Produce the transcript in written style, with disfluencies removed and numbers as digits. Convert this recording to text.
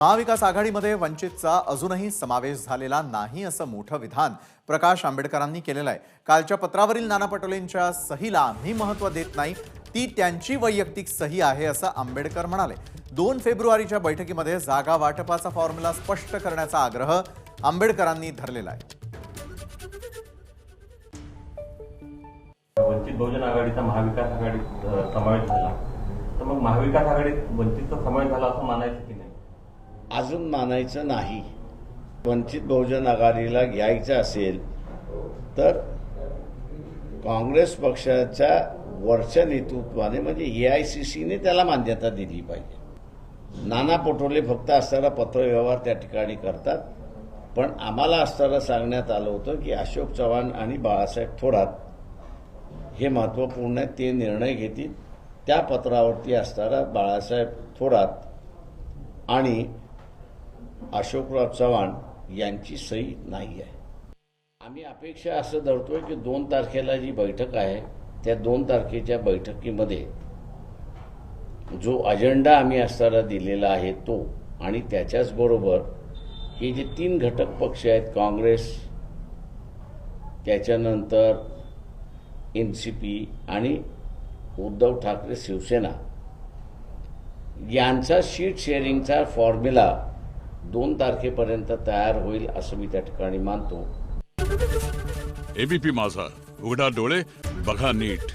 महाविकास आघाडीमध्ये वंचितचा अजूनही समावेश झालेला नाही असं मोठं विधान प्रकाश आंबेडकरांनी केलेलं आहे। कालच्या पत्रावरील नाना पटोलेंच्या सहीला आम्ही महत्त्व देत नाही, ती त्यांची वैयक्तिक सही आहे असं आंबेडकर म्हणाले। 2 फेब्रुवारीच्या बैठकीमध्ये जागा वाटपाचा फॉर्म्युला स्पष्ट करण्याचा आग्रह आंबेडकरांनी धरलेला आहे। वंचित बहुजन आघाडीचा महाविकास आघाडीत समावेश झाला, तर मग महाविकास आघाडीत वंचितचा समावेश झाला असं मानायचं की नाही? अजून मानायचं नाही। वंचित बहुजन आघाडीला घ्यायचं असेल तर काँग्रेस पक्षाच्या वरच्या नेतृत्वाने म्हणजे AICCने त्याला मान्यता दिली पाहिजे। नाना पटोले फक्त असताना पत्रव्यवहार त्या ठिकाणी करतात, पण आम्हाला असताना सांगण्यात आलं होतं की अशोक चव्हाण आणि बाळासाहेब थोरात हे महत्त्वपूर्ण आहे, ते निर्णय घेतील। त्या पत्रावरती असताना बाळासाहेब थोरात आणि अशोकराव चव्हाण यांची सही नाही आहे। आम्ही अपेक्षा असं धरतोय की 2 तारखेला जी बैठक आहे त्या 2 तारखेच्या बैठकीमध्ये जो अजेंडा आम्ही असताना दिलेला आहे तो आणि त्याच्याच बरोबर हे जे 3 घटक पक्ष आहेत, काँग्रेस, त्याच्यानंतर NCP आणि उद्धव ठाकरे शिवसेना यांचा सीट शेअरिंगचा फॉर्म्युला 2 तारखेपर्यंत तयार होईल असं मी त्या ठिकाणी मानतो। ABP माझा, उघडा डोळे बघा नीट।